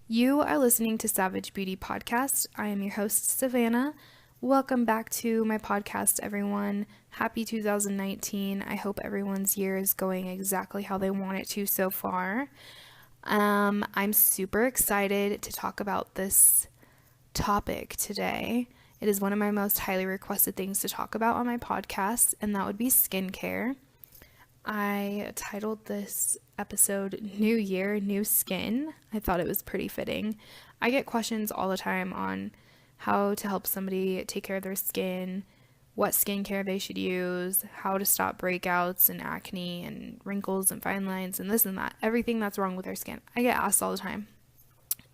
You are listening to Savage Beauty Podcast. I am your host, Savannah. Welcome back to my podcast, everyone. Happy 2019. I hope everyone's year is going exactly how they want it to so far. I'm super excited to talk about this topic today. It is one of my most highly requested things to talk about on my podcast, and that would be skincare. I titled this episode New Year, New Skin. I thought it was pretty fitting. I get questions all the time on how to help somebody take care of their skin, what skincare they should use, how to stop breakouts and acne and wrinkles and fine lines and this and that, everything that's wrong with their skin. I get asked all the time.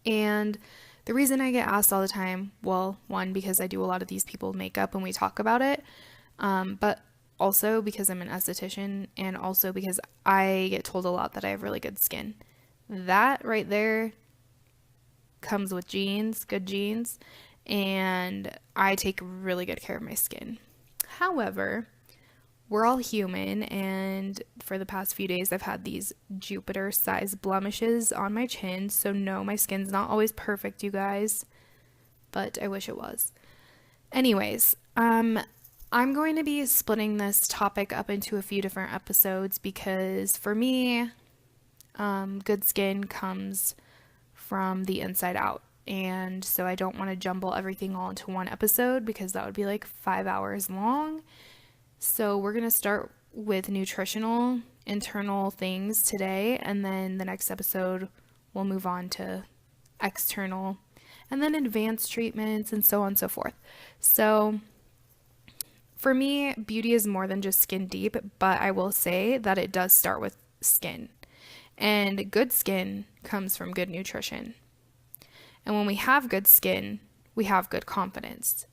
And the reason I get asked all the time, well, one, because I do a lot of these people's makeup and we talk about it, but also because I'm an esthetician, and also because I get told a lot that I have really good skin. That right there comes with genes, good genes, and I take really good care of my skin. However, we're all human, and for the past few days I've had these Jupiter-sized blemishes on my chin, so no, my skin's not always perfect, you guys, but I wish it was. Anyways, I'm going to be splitting this topic up into a few different episodes because for me, good skin comes from the inside out. And so I don't want to jumble everything all into one episode because that would be like 5 hours long. So we're going to start with nutritional, internal things today. And then the next episode, we'll move on to external and then advanced treatments and so on and so forth. So for me, beauty is more than just skin deep, but I will say that it does start with skin. And good skin comes from good nutrition. And when we have good skin, we have good confidence.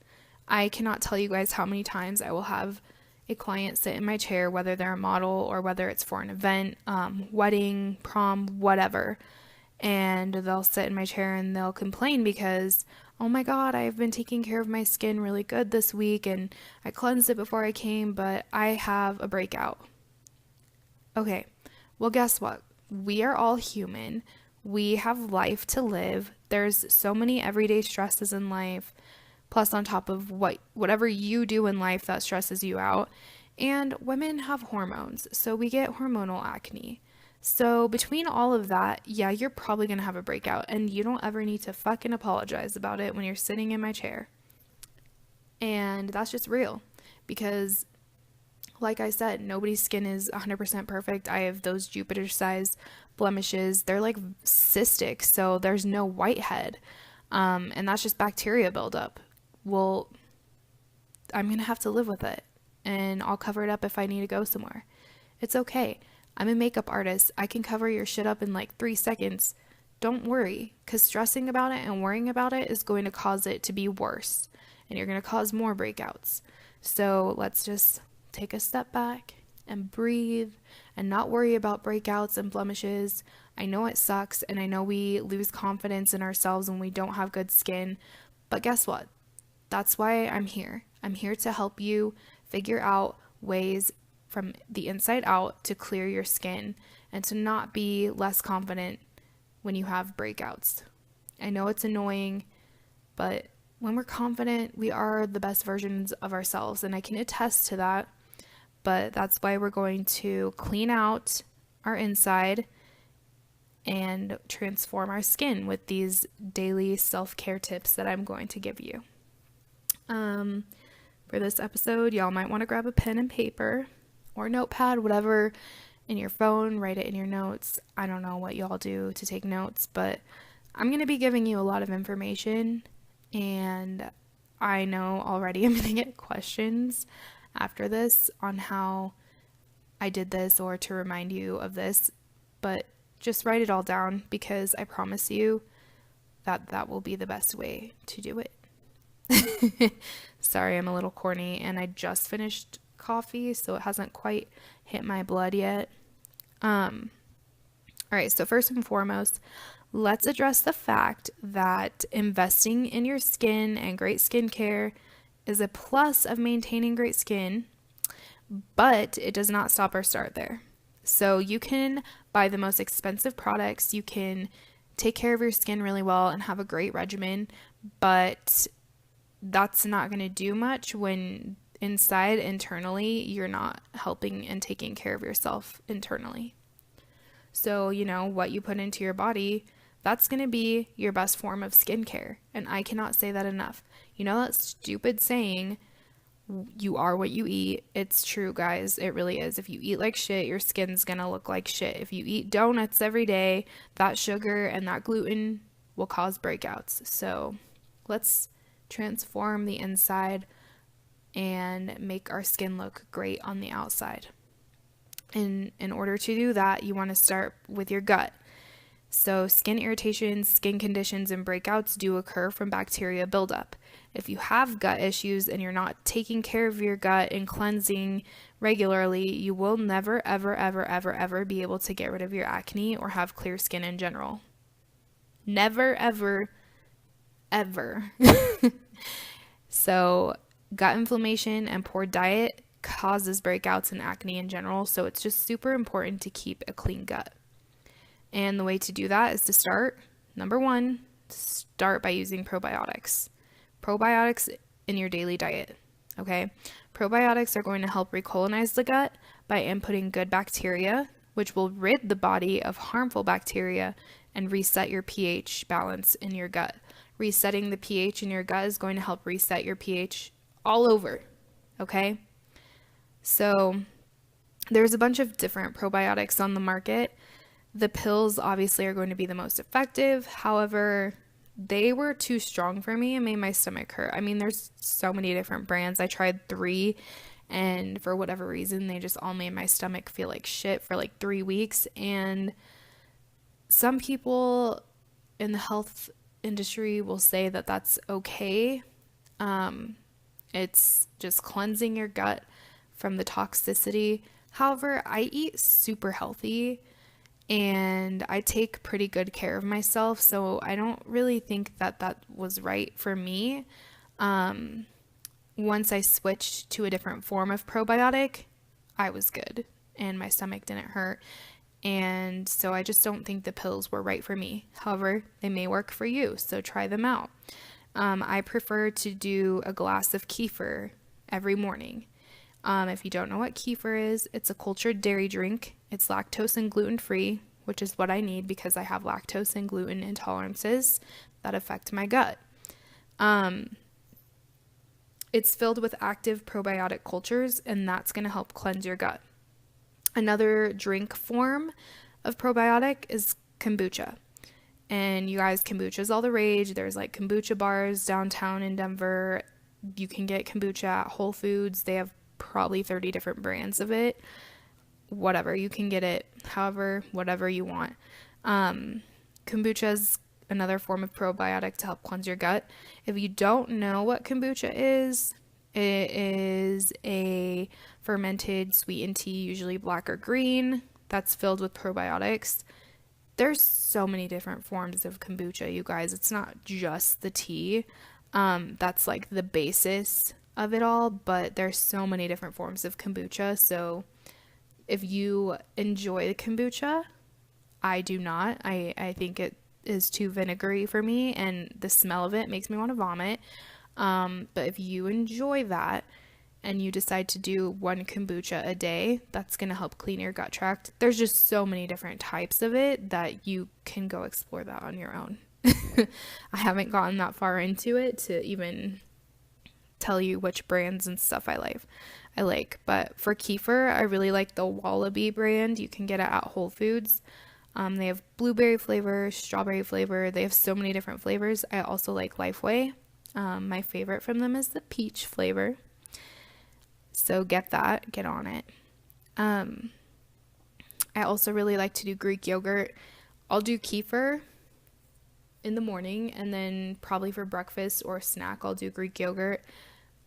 I cannot tell you guys how many times I will have a client sit in my chair, whether they're a model or whether it's for an event, wedding, prom, whatever. And they'll sit in my chair and they'll complain because, oh my God, I've been taking care of my skin really good this week and I cleansed it before I came, but I have a breakout. Okay, well, guess what? We are all human. We have life to live. There's so many everyday stresses in life, plus on top of whatever you do in life that stresses you out. And women have hormones, so we get hormonal acne. So between all of that, yeah, you're probably going to have a breakout, and you don't ever need to fucking apologize about it when you're sitting in my chair. And that's just real because, like I said, nobody's skin is 100% perfect. I have those Jupiter-sized blemishes. They're like cystic, so there's no whitehead. And that's just bacteria buildup. Well, I'm going to have to live with it, and I'll cover it up if I need to go somewhere. It's okay. I'm a makeup artist. I can cover your shit up in like 3 seconds. Don't worry, because stressing about it and worrying about it is going to cause it to be worse, and you're going to cause more breakouts. So let's just take a step back and breathe and not worry about breakouts and blemishes. I know it sucks, and I know we lose confidence in ourselves when we don't have good skin, but guess what? That's why I'm here. I'm here to help you figure out ways from the inside out to clear your skin and to not be less confident when you have breakouts. I know it's annoying, but when we're confident, we are the best versions of ourselves, and I can attest to that. But that's why we're going to clean out our inside and transform our skin with these daily self-care tips that I'm going to give you. For this episode, y'all might want to grab a pen and paper or notepad, whatever, in your phone, write it in your notes. I don't know what y'all do to take notes, but I'm going to be giving you a lot of information, and I know already I'm going to get questions after this on how I did this or to remind you of this, but just write it all down because I promise you that that will be the best way to do it. Sorry, I'm a little corny, and I just finished coffee, so it hasn't quite hit my blood yet. All right, so first and foremost, let's address the fact that investing in your skin and great skincare is a plus of maintaining great skin, But it does not stop or start there. So you can buy the most expensive products, you can take care of your skin really well and have a great regimen, but that's not going to do much when internally, you're not helping and taking care of yourself internally. So, what you put into your body, that's going to be your best form of skincare. And I cannot say that enough. That stupid saying, you are what you eat. It's true, guys. It really is. If you eat like shit, your skin's going to look like shit. If you eat donuts every day, that sugar and that gluten will cause breakouts. So let's transform the inside and make our skin look great on the outside. In order to do that, you want to start with your gut. So skin irritations, skin conditions, and breakouts do occur from bacteria buildup. If you have gut issues and you're not taking care of your gut and cleansing regularly, you will never, ever, ever, ever, ever be able to get rid of your acne or have clear skin in general. Never, ever, ever. So gut inflammation and poor diet causes breakouts and acne in general, so it's just super important to keep a clean gut. And the way to do that is to start, number one, start by using probiotics. Probiotics in your daily diet, okay? Probiotics are going to help recolonize the gut by inputting good bacteria, which will rid the body of harmful bacteria and reset your pH balance in your gut. Resetting the pH in your gut is going to help reset your pH all over, okay? So there's a bunch of different probiotics on the market. The pills obviously are going to be the most effective. However, they were too strong for me and made my stomach hurt. I mean, there's so many different brands. I tried 3, and for whatever reason, they just all made my stomach feel like shit for like 3 weeks. And some people in the health industry will say that that's okay. It's just cleansing your gut from the toxicity. However, I eat super healthy and I take pretty good care of myself, so I don't really think that was right for me. Once I switched to a different form of probiotic, I was good and my stomach didn't hurt. And so I just don't think the pills were right for me. However, they may work for you, so try them out. I prefer to do a glass of kefir every morning. If you don't know what kefir is, it's a cultured dairy drink. It's lactose and gluten-free, which is what I need because I have lactose and gluten intolerances that affect my gut. It's filled with active probiotic cultures, and that's going to help cleanse your gut. Another drink form of probiotic is kombucha. And you guys, kombucha is all the rage. There's like kombucha bars downtown in Denver. You can get kombucha at Whole Foods. They have probably 30 different brands of it. Whatever, you can get it however, whatever you want. Kombucha is another form of probiotic to help cleanse your gut. If you don't know what kombucha is, it is a fermented sweetened tea, usually black or green, that's filled with probiotics. There's so many different forms of kombucha, you guys. It's not just the tea. That's like the basis of it all, but there's so many different forms of kombucha. So if you enjoy the kombucha, I do not. I think it is too vinegary for me, and the smell of it makes me want to vomit. But if you enjoy that and you decide to do 1 kombucha a day, that's going to help clean your gut tract. There's just so many different types of it that you can go explore that on your own. I haven't gotten that far into it to even tell you which brands and stuff I like. But for kefir, I really like the Wallaby brand. You can get it at Whole Foods. They have blueberry flavor, strawberry flavor. They have so many different flavors. I also like Lifeway. My favorite from them is the peach flavor. So get on it. I also really like to do Greek yogurt. I'll do kefir in the morning, and then probably for breakfast or snack, I'll do Greek yogurt.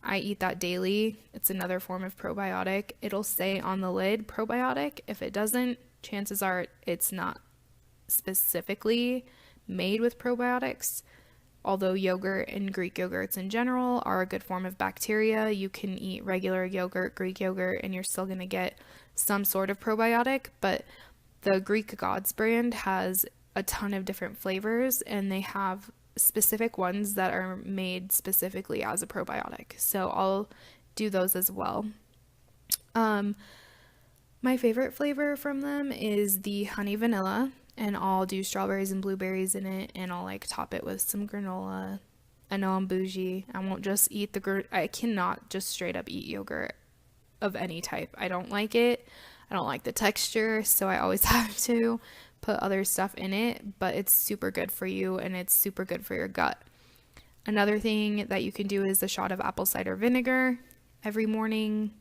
I eat that daily. It's another form of probiotic. It'll say on the lid probiotic. If it doesn't, chances are it's not specifically made with probiotics. although yogurt and Greek yogurts in general are a good form of bacteria, you can eat regular yogurt, Greek yogurt, and you're still going to get some sort of probiotic. But the Greek Gods brand has a ton of different flavors, and they have specific ones that are made specifically as a probiotic. So I'll do those as well. My favorite flavor from them is the honey vanilla, and I'll do strawberries and blueberries in it, and I'll like top it with some granola. I know I'm bougie. I won't just eat I cannot just straight up eat yogurt of any type. I don't like it. I don't like the texture, so I always have to put other stuff in it, but it's super good for you and it's super good for your gut. Another thing that you can do is a shot of apple cider vinegar every morning.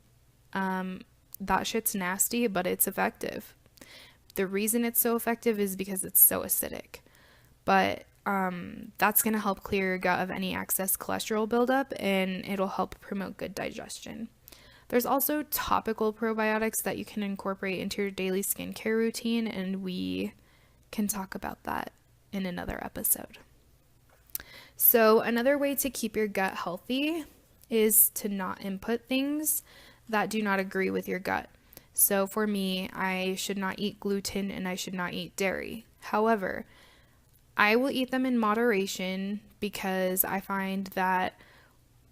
That shit's nasty, but it's effective. The reason it's so effective is because it's so acidic. But that's going to help clear your gut of any excess cholesterol buildup, and it'll help promote good digestion. There's also topical probiotics that you can incorporate into your daily skincare routine, and we can talk about that in another episode. So another way to keep your gut healthy is to not input things that do not agree with your gut. So for me, I should not eat gluten and I should not eat dairy. However, I will eat them in moderation because I find that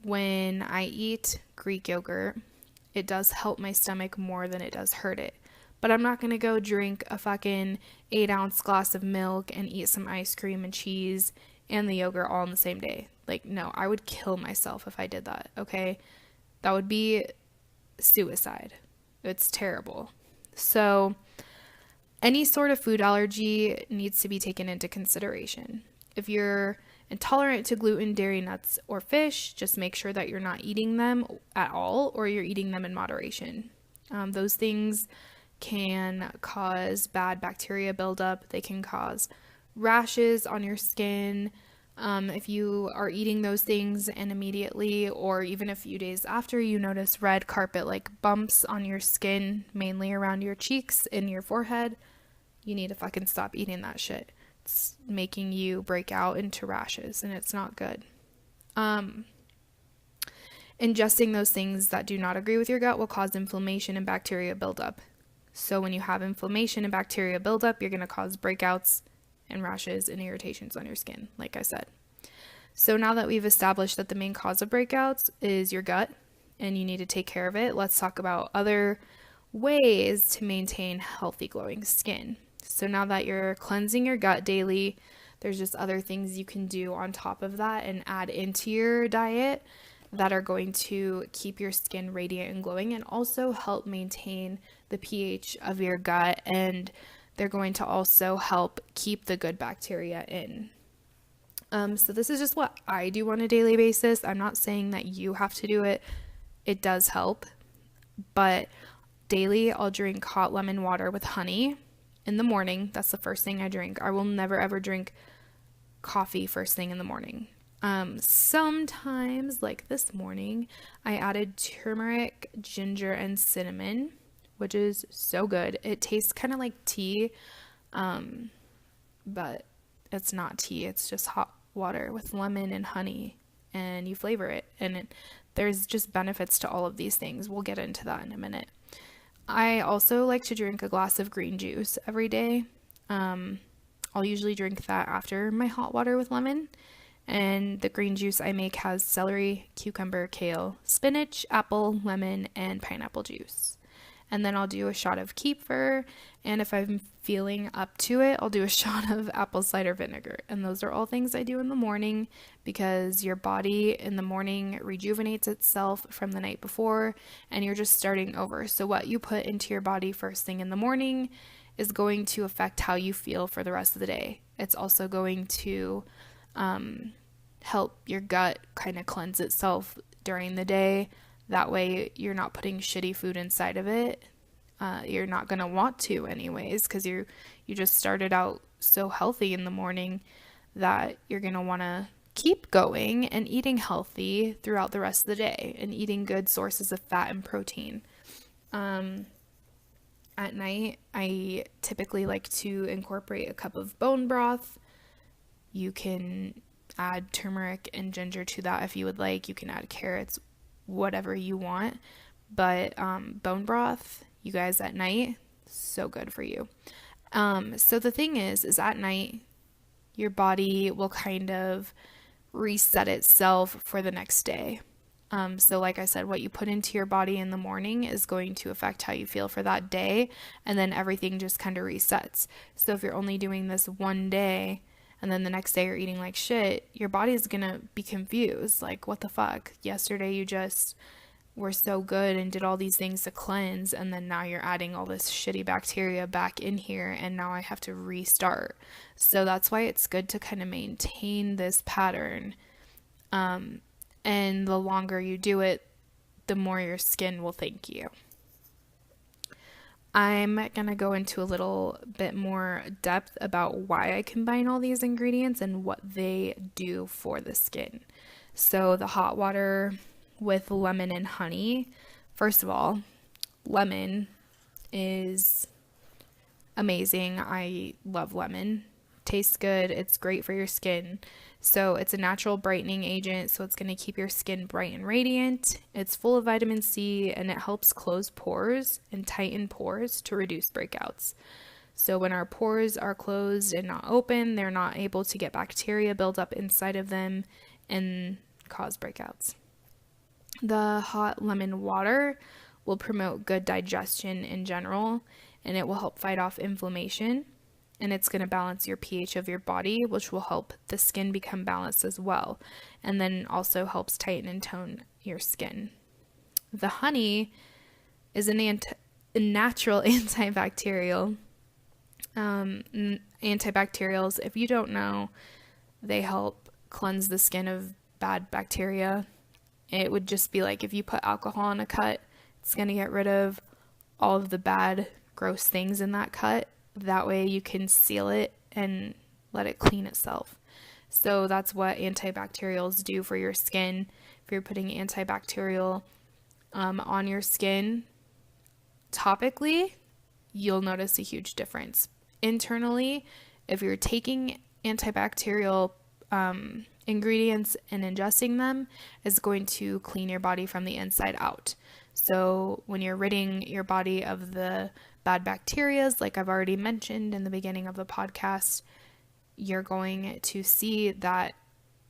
when I eat Greek yogurt, it does help my stomach more than it does hurt it. But I'm not going to go drink a fucking 8-ounce glass of milk and eat some ice cream and cheese and the yogurt all in the same day. Like, no, I would kill myself if I did that, okay? That would be suicide. It's terrible. So any sort of food allergy needs to be taken into consideration. If you're intolerant to gluten, dairy, nuts, or fish, just make sure that you're not eating them at all or you're eating them in moderation. Those things can cause bad bacteria buildup. They can cause rashes on your skin. If you are eating those things and immediately or even a few days after you notice red carpet-like bumps on your skin, mainly around your cheeks and your forehead, you need to fucking stop eating that shit. It's making you break out into rashes and it's not good. Ingesting those things that do not agree with your gut will cause inflammation and bacteria buildup. So when you have inflammation and bacteria buildup, you're going to cause breakouts and rashes and irritations on your skin, like I said. So now that we've established that the main cause of breakouts is your gut and you need to take care of it, let's talk about other ways to maintain healthy glowing skin. So now that you're cleansing your gut daily, there's just other things you can do on top of that and add into your diet that are going to keep your skin radiant and glowing and also help maintain the pH of your gut, and they're going to also help keep the good bacteria in. So this is just what I do on a daily basis. I'm not saying that you have to do it. It does help. But daily, I'll drink hot lemon water with honey in the morning. That's the first thing I drink. I will never ever drink coffee first thing in the morning. Sometimes, like this morning, I added turmeric, ginger, and cinnamon, which is so good. It tastes kind of like tea, but it's not tea. It's just hot water with lemon and honey, and you flavor it. And there's just benefits to all of these things. We'll get into that in a minute. I also like to drink a glass of green juice every day. I'll usually drink that after my hot water with lemon. And the green juice I make has celery, cucumber, kale, spinach, apple, lemon, and pineapple juice. And then I'll do a shot of kefir, and if I'm feeling up to it, I'll do a shot of apple cider vinegar. And those are all things I do in the morning because your body in the morning rejuvenates itself from the night before, and you're just starting over. So what you put into your body first thing in the morning is going to affect how you feel for the rest of the day. It's also going to help your gut kind of cleanse itself during the day. That way you're not putting shitty food inside of it. You're not going to want to anyways, because you just started out so healthy in the morning that you're going to want to keep going and eating healthy throughout the rest of the day and eating good sources of fat and protein. At night, I typically like to incorporate a cup of bone broth. You can add turmeric and ginger to that if you would like. You can add carrots, whatever you want. But bone broth, you guys, at night, so good for you. So the thing is at night, your body will kind of reset itself for the next day. So like I said, what you put into your body in the morning is going to affect how you feel for that day, and then everything just kind of resets. So if you're only doing this one day, and then the next day you're eating like shit, your body is gonna be confused. Like, what the fuck? Yesterday you just were so good and did all these things to cleanse, and then now you're adding all this shitty bacteria back in here, and now I have to restart. So that's why it's good to kind of maintain this pattern. And the longer you do it, the more your skin will thank you. I'm going to go into a little bit more depth about why I combine all these ingredients and what they do for the skin. So the hot water with lemon and honey. First of all, lemon is amazing. I love lemon. Tastes good. It's great for your skin. So it's a natural brightening agent, so it's going to keep your skin bright and radiant. It's full of vitamin C, and it helps close pores and tighten pores to reduce breakouts. So when our pores are closed and not open, they're not able to get bacteria build up inside of them and cause breakouts. The hot lemon water will promote good digestion in general, and it will help fight off inflammation. And it's going to balance your pH of your body, which will help the skin become balanced as well. And then also helps tighten and tone your skin. The honey is a natural antibacterial. Antibacterials, if you don't know, they help cleanse the skin of bad bacteria. It would just be like if you put alcohol in a cut, it's going to get rid of all of the bad, gross things in that cut. That way you can seal it and let it clean itself. So that's what antibacterials do for your skin. If you're putting antibacterial on your skin topically, you'll notice a huge difference. Internally, if you're taking antibacterial ingredients and ingesting them, is going to clean your body from the inside out. So when you're ridding your body of the bad bacteria, like I've already mentioned in the beginning of the podcast, you're going to see that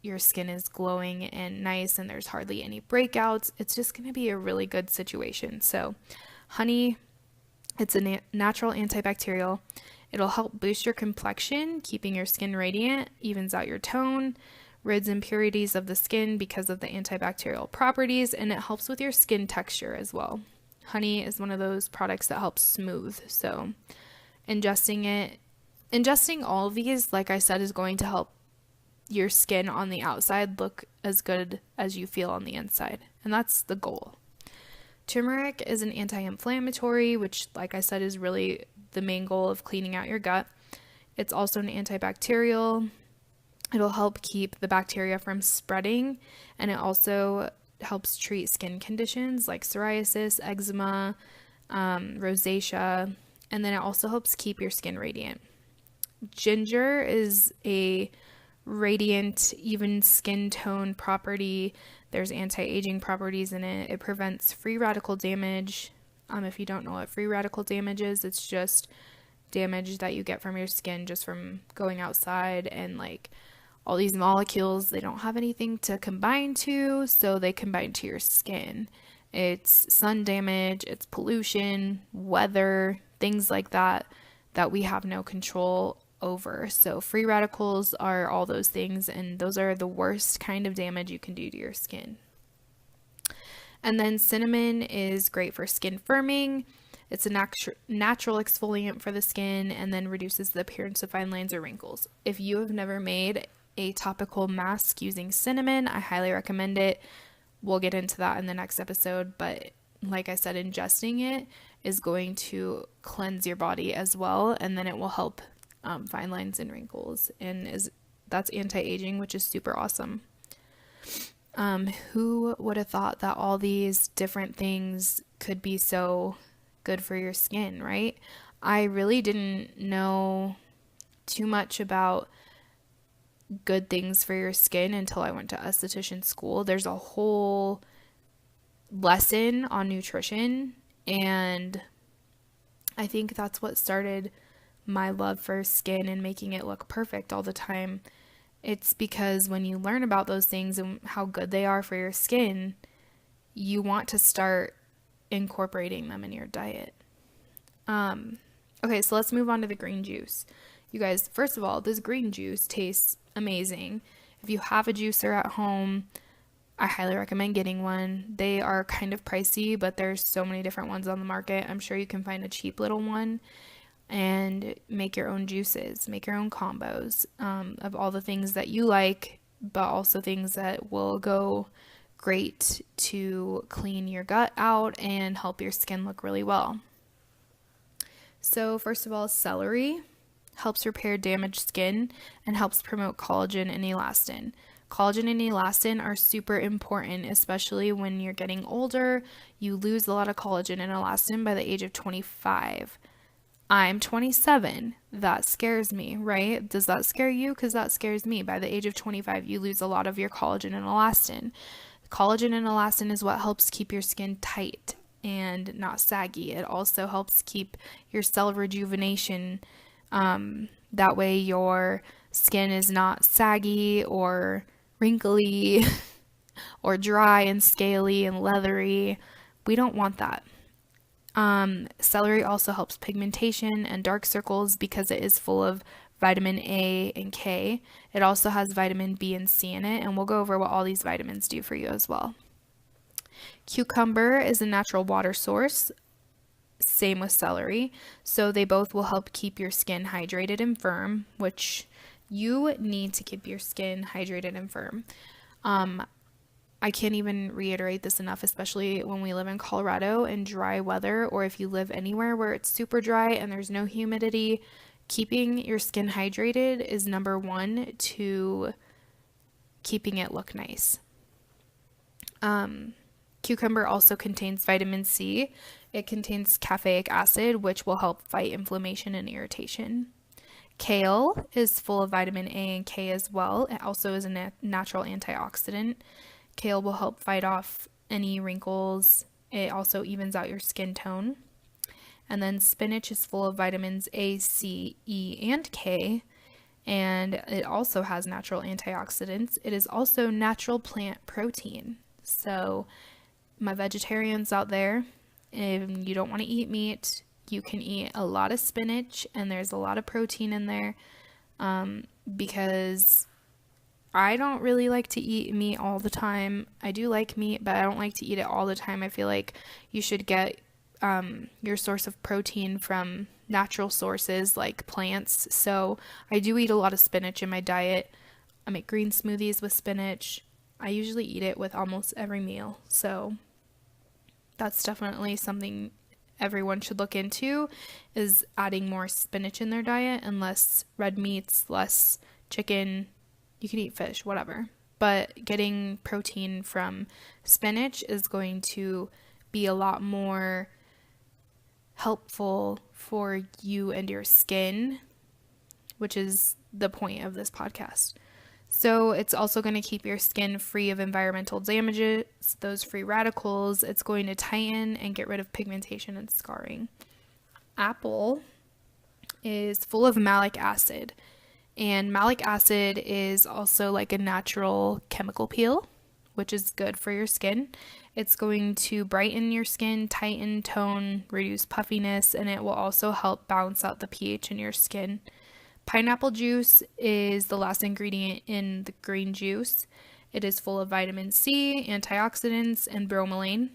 your skin is glowing and nice and there's hardly any breakouts. It's just going to be a really good situation. So honey, it's a natural antibacterial. It'll help boost your complexion, keeping your skin radiant, evens out your tone, rids impurities of the skin because of the antibacterial properties, and it helps with your skin texture as well. Honey is one of those products that helps smooth. So ingesting all of these, like I said, is going to help your skin on the outside look as good as you feel on the inside. And that's the goal. Turmeric is an anti-inflammatory, which, like I said, is really the main goal of cleaning out your gut. It's also an antibacterial. It'll help keep the bacteria from spreading, and it also helps treat skin conditions like psoriasis, eczema, rosacea, and then it also helps keep your skin radiant. Ginger is a radiant, even skin tone property. There's anti-aging properties in it. It prevents free radical damage. If you don't know what free radical damage is, it's just damage that you get from your skin just from going outside, and like all these molecules, they don't have anything to combine to, so they combine to your skin. It's sun damage, it's pollution, weather, things like that we have no control over. So free radicals are all those things, and those are the worst kind of damage you can do to your skin. And then cinnamon is great for skin firming. It's a natural exfoliant for the skin, and then reduces the appearance of fine lines or wrinkles. If you have never made a topical mask using cinnamon, I highly recommend it. We'll get into that in the next episode, but like I said, ingesting it is going to cleanse your body as well, and then it will help fine lines and wrinkles, and that's anti-aging, which is super awesome. Who would have thought that all these different things could be so good for your skin, right? I really didn't know too much about good things for your skin until I went to esthetician school. There's a whole lesson on nutrition, and I think that's what started my love for skin and making it look perfect all the time. It's because when you learn about those things and how good they are for your skin, you want to start incorporating them in your diet. Okay, so let's move on to the green juice. You guys, first of all, this green juice tastes amazing. If you have a juicer at home, I highly recommend getting one. They are kind of pricey, but there's so many different ones on the market. I'm sure you can find a cheap little one and make your own juices, make your own combos of all the things that you like, but also things that will go great to clean your gut out and help your skin look really well. So first of all, celery helps repair damaged skin and helps promote collagen and elastin. Collagen and elastin are super important, especially when you're getting older. You lose a lot of collagen and elastin by the age of 25. I'm 27. That scares me, right? Does that scare you? Because that scares me. By the age of 25, you lose a lot of your collagen and elastin. Collagen and elastin is what helps keep your skin tight and not saggy. It also helps keep your cell rejuvenation. That way your skin is not saggy or wrinkly or dry and scaly and leathery. We don't want that. Celery also helps pigmentation and dark circles because it is full of vitamin A and K. It also has vitamin B and C in it, and we'll go over what all these vitamins do for you as well. Cucumber is a natural water source, same with celery, so they both will help keep your skin hydrated and firm, which you need to keep your skin hydrated and firm. I can't even reiterate this enough, especially when we live in Colorado in dry weather, or if you live anywhere where it's super dry and there's no humidity. Keeping your skin hydrated is number one to keeping it look nice. Cucumber also contains vitamin C. It contains caffeic acid, which will help fight inflammation and irritation. Kale is full of vitamin A and K as well. It also is a natural antioxidant. Kale will help fight off any wrinkles. It also evens out your skin tone. And then spinach is full of vitamins A, C, E, and K, and it also has natural antioxidants. It is also natural plant protein. So my vegetarians out there, if you don't want to eat meat, you can eat a lot of spinach, and there's a lot of protein in there, because I don't really like to eat meat all the time. I do like meat, but I don't like to eat it all the time. I feel like you should get your source of protein from natural sources like plants. So I do eat a lot of spinach in my diet. I make green smoothies with spinach. I usually eat it with almost every meal. So that's definitely something everyone should look into, is adding more spinach in their diet, and less red meats, less chicken. You can eat fish, whatever. But getting protein from spinach is going to be a lot more helpful for you and your skin, which is the point of this podcast. So it's also going to keep your skin free of environmental damages, those free radicals. It's going to tighten and get rid of pigmentation and scarring. Apple is full of malic acid. And malic acid is also like a natural chemical peel, which is good for your skin. It's going to brighten your skin, tighten, tone, reduce puffiness, and it will also help balance out the pH in your skin. Pineapple juice is the last ingredient in the green juice. It is full of vitamin C, antioxidants, and bromelain.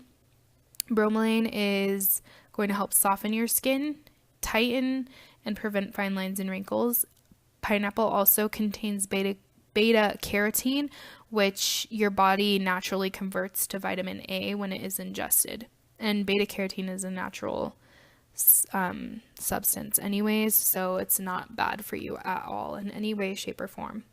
Bromelain is going to help soften your skin, tighten, and prevent fine lines and wrinkles. Pineapple also contains beta carotene, which your body naturally converts to vitamin A when it is ingested. And beta carotene is a natural substance anyways, so it's not bad for you at all in any way, shape, or form.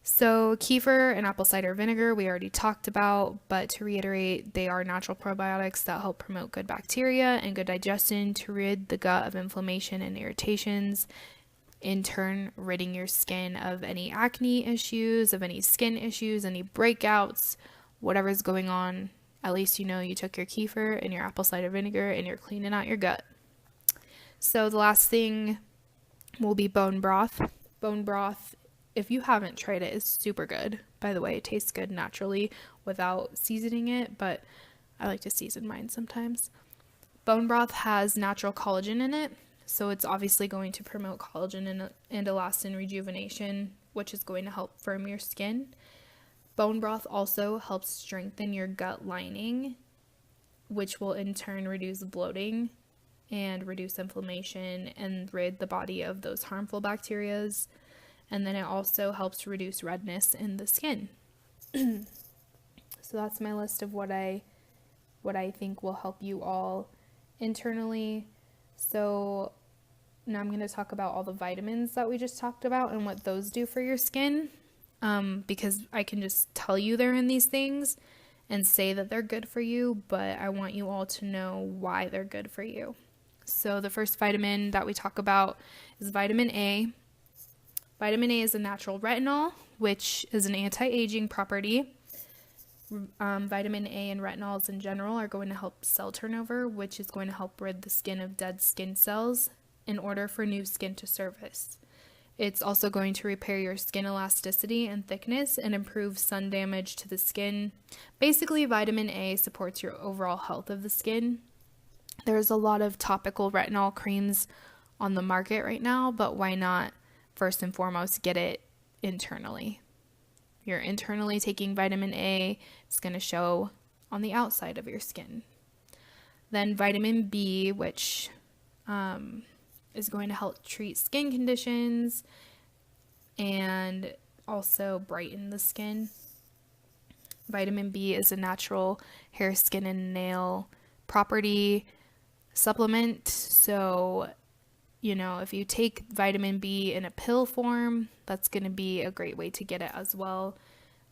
So kefir and apple cider vinegar we already talked about, but to reiterate, they are natural probiotics that help promote good bacteria and good digestion to rid the gut of inflammation and irritations. in turn ridding your skin of any acne issues, of any skin issues, any breakouts, whatever's going on. At least you know you took your kefir and your apple cider vinegar and you're cleaning out your gut. So the last thing will be bone broth. Bone broth, if you haven't tried it, is super good. By the way, it tastes good naturally without seasoning it, but I like to season mine sometimes. Bone broth has natural collagen in it, so it's obviously going to promote collagen and elastin rejuvenation, which is going to help firm your skin. Bone broth also helps strengthen your gut lining, which will in turn reduce bloating and reduce inflammation and rid the body of those harmful bacteria. And then it also helps reduce redness in the skin. So that's my list of what I think will help you all internally. So now I'm going to talk about all the vitamins that we just talked about and what those do for your skin. Because I can just tell you they're in these things and say that they're good for you, but I want you all to know why they're good for you. So the first vitamin that we talk about is vitamin A. Vitamin A is a natural retinol, which is an anti-aging property. Vitamin A and retinols in general are going to help cell turnover, which is going to help rid the skin of dead skin cells in order for new skin to surface. It's also going to repair your skin elasticity and thickness and improve sun damage to the skin. Basically, vitamin A supports your overall health of the skin. There's a lot of topical retinol creams on the market right now, but why not first and foremost get it internally? If you're internally taking vitamin A, it's going to show on the outside of your skin. Then vitamin B, which is going to help treat skin conditions and also brighten the skin. Vitamin B is a natural hair, skin, and nail property supplement. So, if you take vitamin B in a pill form, that's going to be a great way to get it as well.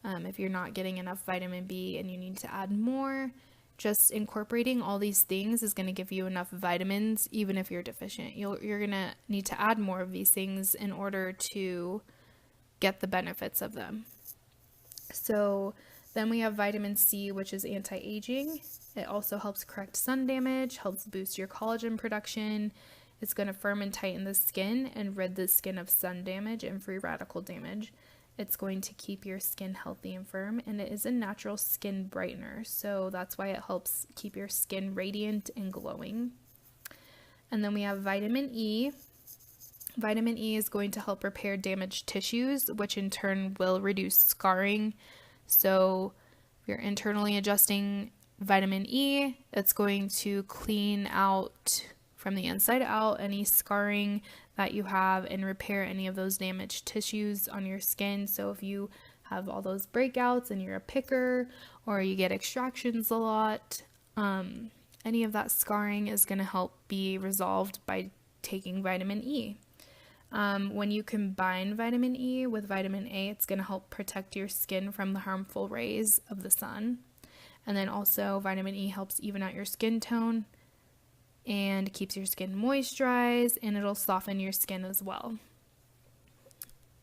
If you're not getting enough vitamin B and you need to add more, just incorporating all these things is going to give you enough vitamins, even if you're deficient. You're going to need to add more of these things in order to get the benefits of them. So then we have vitamin C, which is anti-aging. It also helps correct sun damage, helps boost your collagen production. It's going to firm and tighten the skin and rid the skin of sun damage and free radical damage. It's going to keep your skin healthy and firm, and it is a natural skin brightener, so that's why it helps keep your skin radiant and glowing. And then we have vitamin E. Vitamin E is going to help repair damaged tissues, which in turn will reduce scarring. So if you're internally adjusting vitamin E, it's going to clean out from the inside out any scarring that you have and repair any of those damaged tissues on your skin. So if you have all those breakouts and you're a picker or you get extractions a lot, any of that scarring is going to help be resolved by taking vitamin E. When you combine vitamin E with vitamin A, it's going to help protect your skin from the harmful rays of the sun. And then also vitamin E helps even out your skin tone and keeps your skin moisturized, and it'll soften your skin as well.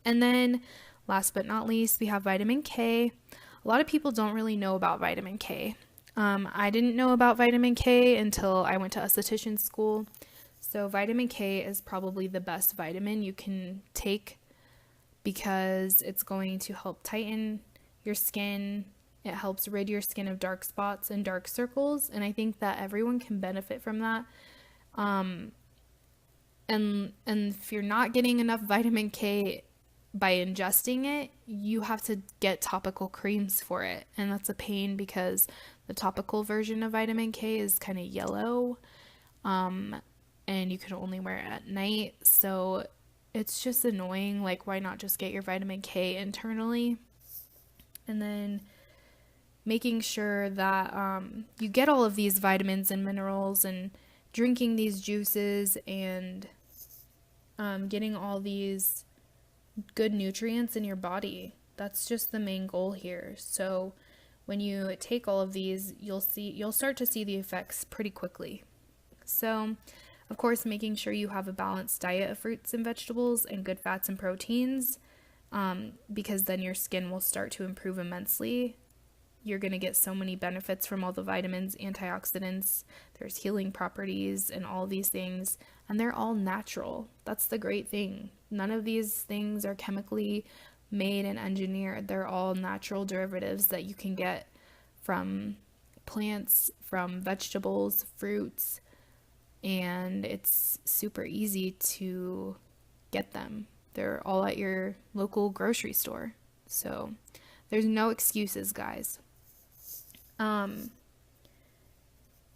And then last but not least, we have vitamin K. A lot of people don't really know about vitamin K. I didn't know about vitamin K until I went to esthetician school. So vitamin K is probably the best vitamin you can take because it's going to help tighten your skin. It helps rid your skin of dark spots and dark circles, and I think that everyone can benefit from that. And if you're not getting enough vitamin K by ingesting it, you have to get topical creams for it, and that's a pain because the topical version of vitamin K is kind of yellow, and you can only wear it at night, so it's just annoying. Like, why not just get your vitamin K internally? And then making sure that you get all of these vitamins and minerals and drinking these juices and getting all these good nutrients in your body. That's just the main goal here. So when you take all of these, you'll start to see the effects pretty quickly. So Of course, making sure you have a balanced diet of fruits and vegetables and good fats and proteins, because then your skin will start to improve immensely. You're going to get so many benefits from all the vitamins, antioxidants, there's healing properties and all these things, and they're all natural. That's the great thing. None of these things are chemically made and engineered. They're all natural derivatives that you can get from plants, from vegetables, fruits, and it's super easy to get them. They're all at your local grocery store. So there's no excuses, guys.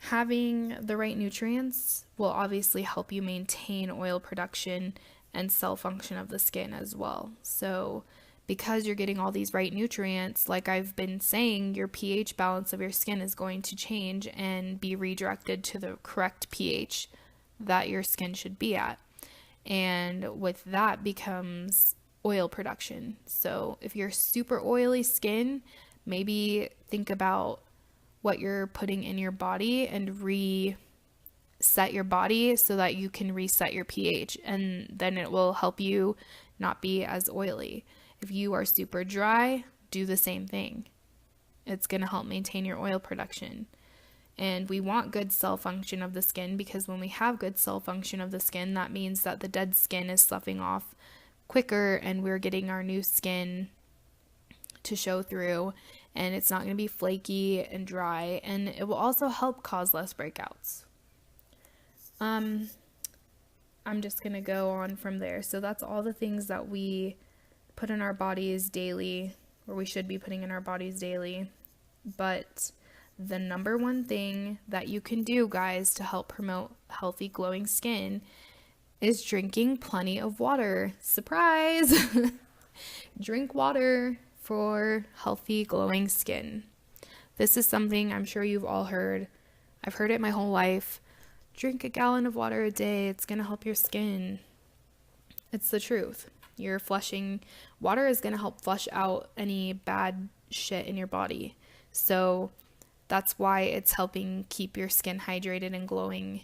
Having the right nutrients will obviously help you maintain oil production and cell function of the skin as well. So because you're getting all these right nutrients, like I've been saying, your pH balance of your skin is going to change and be redirected to the correct pH that your skin should be at. And with that becomes oil production. So if you're super oily skin, maybe think about what you're putting in your body and reset your body so that you can reset your pH, and then it will help you not be as oily. If you are super dry, do the same thing. It's going to help maintain your oil production. And we want good cell function of the skin, because when we have good cell function of the skin, that means that the dead skin is sloughing off quicker and we're getting our new skin to show through, and it's not going to be flaky and dry, and it will also help cause less breakouts. I'm just going to go on from there. So that's all the things that we put in our bodies daily, or we should be putting in our bodies daily. But the number one thing that you can do, guys, to help promote healthy glowing skin is drinking plenty of water. Surprise! Drink water for healthy glowing skin. This is something I'm sure you've all heard. I've heard it my whole life. Drink a gallon of water a day. It's going to help your skin. It's the truth. Water is going to help flush out any bad shit in your body. So that's why it's helping keep your skin hydrated and glowing,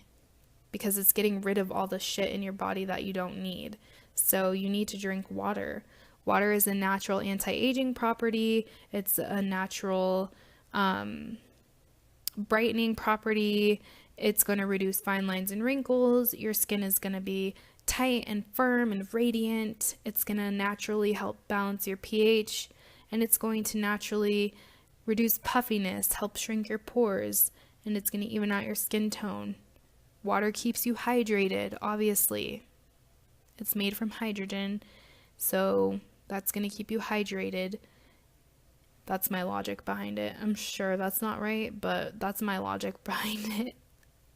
because it's getting rid of all the shit in your body that you don't need. So you need to drink water. Water is a natural anti-aging property. It's a natural brightening property. It's going to reduce fine lines and wrinkles. Your skin is going to be tight and firm and radiant. It's going to naturally help balance your pH, and it's going to naturally reduce puffiness, help shrink your pores, and it's going to even out your skin tone. Water keeps you hydrated, obviously. It's made from hydrogen, so that's going to keep you hydrated. That's my logic behind it. I'm sure that's not right, but that's my logic behind it.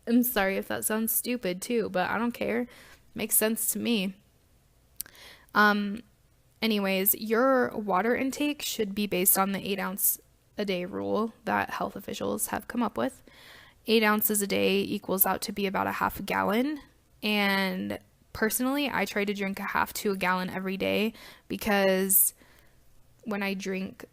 I'm sorry if that sounds stupid too, but I don't care. Makes sense to me. Anyways, your water intake should be based on the 8 ounce a day rule that health officials have come up with. 8 ounces a day equals out to be about a half a gallon. And personally, I try to drink a half to a gallon every day, because when I drink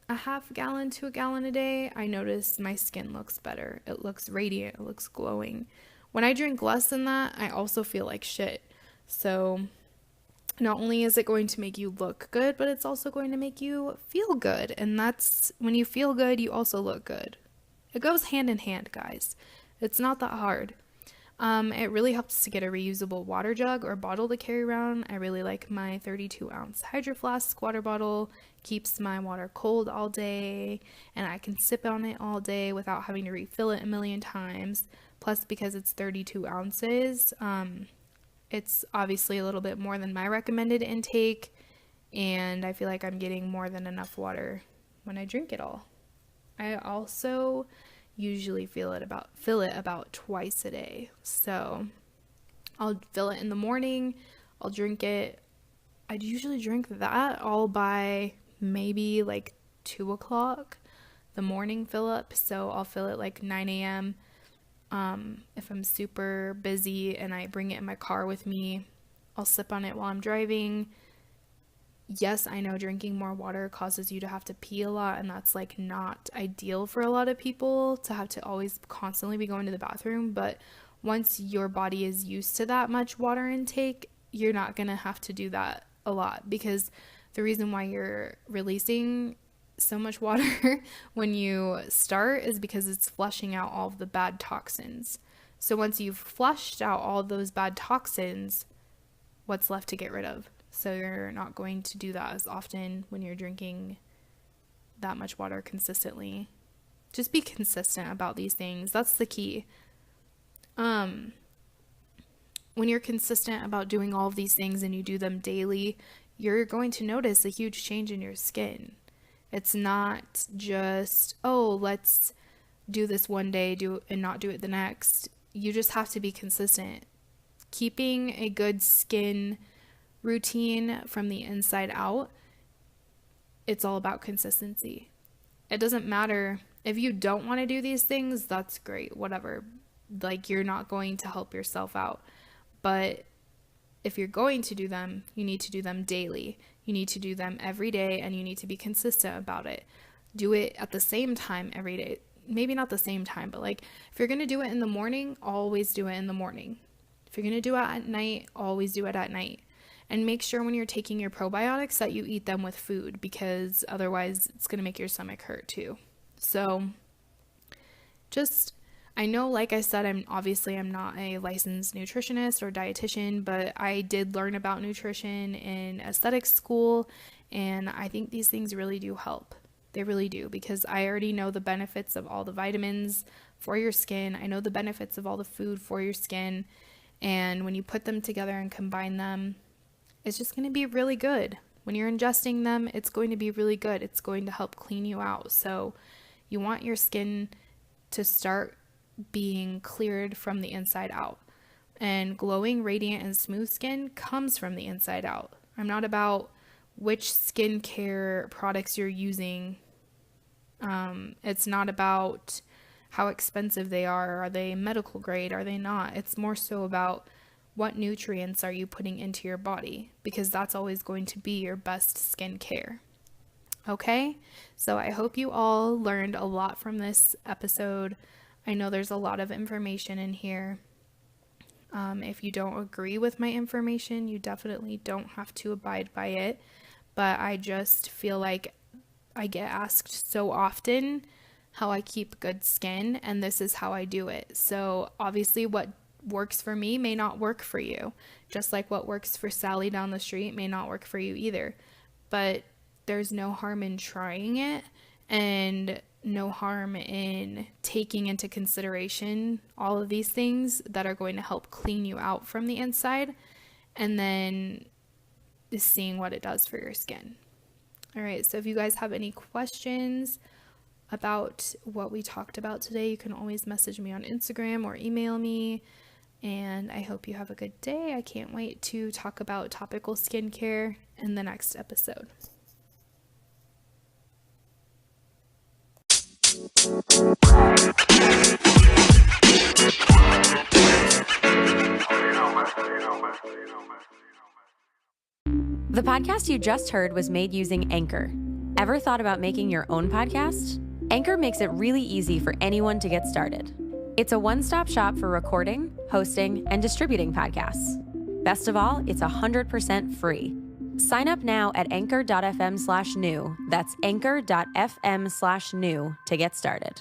a half gallon to a gallon a day, I notice my skin looks better. It looks radiant. It looks glowing. When I drink less than that, I also feel like shit. So not only is it going to make you look good, but it's also going to make you feel good. And that's when you feel good, you also look good. It goes hand in hand, guys. It's not that hard. It really helps to get a reusable water jug or bottle to carry around. I really like my 32-ounce Hydro Flask water bottle. Keeps my water cold all day, and I can sip on it all day without having to refill it a million times. Plus, because it's 32 ounces, it's obviously a little bit more than my recommended intake, and I feel like I'm getting more than enough water when I drink it all. I also usually fill it about twice a day. So I'll fill it in the morning, I'll drink it. I'd usually drink that all by maybe like 2 o'clock, the morning fill up. So I'll fill it like 9 a.m. If I'm super busy and I bring it in my car with me, I'll sip on it while I'm driving. Yes, I know drinking more water causes you to have to pee a lot, and that's like not ideal for a lot of people to have to always constantly be going to the bathroom, but once your body is used to that much water intake, you're not going to have to do that a lot, because the reason why you're releasing so much water when you start is because it's flushing out all of the bad toxins. So once you've flushed out all those bad toxins, what's left to get rid of? So you're not going to do that as often when you're drinking that much water consistently. Just be consistent about these things. That's the key. When you're consistent about doing all of these things and you do them daily, you're going to notice a huge change in your skin. It's not just, oh, let's do this one day and not do it the next. You just have to be consistent. Keeping a good skin routine from the inside out, it's all about consistency. It doesn't matter if you don't want to do these things, that's great, whatever. Like, you're not going to help yourself out. But if you're going to do them, you need to do them daily. You need to do them every day, and you need to be consistent about it. Do it at the same time every day. Maybe not the same time, but like, if you're going to do it in the morning, always do it in the morning. If you're going to do it at night, always do it at night. And make sure when you're taking your probiotics that you eat them with food, because otherwise it's going to make your stomach hurt too. So I know, like I said, I'm not a licensed nutritionist or dietitian, but I did learn about nutrition in aesthetics school, and I think these things really do help. They really do, because I already know the benefits of all the vitamins for your skin. I know the benefits of all the food for your skin, and when you put them together and combine them, it's just going to be really good. When you're ingesting them, it's going to be really good. It's going to help clean you out. So you want your skin to start being cleared from the inside out. And glowing, radiant, and smooth skin comes from the inside out. I'm not about which skincare products you're using. It's not about how expensive they are. Are they medical grade? Are they not? It's more so about what nutrients are you putting into your body, because that's always going to be your best skincare. Okay? So I hope you all learned a lot from this episode. I know there's a lot of information in here. If you don't agree with my information, you definitely don't have to abide by it. But I just feel like I get asked so often how I keep good skin, and this is how I do it. So obviously what works for me may not work for you, just like what works for Sally down the street may not work for you either. But there's no harm in trying it, and no harm in taking into consideration all of these things that are going to help clean you out from the inside, and then just seeing what it does for your skin. All right, so if you guys have any questions about what we talked about today, you can always message me on Instagram or email me. And I hope you have a good day. I can't wait to talk about topical skincare in the next episode. The podcast you just heard was made using Anchor. Ever thought about making your own podcast? Anchor makes it really easy for anyone to get started. It's a one-stop shop for recording, hosting, and distributing podcasts. Best of all, it's 100% free. Sign up now at anchor.fm/new. That's anchor.fm/new to get started.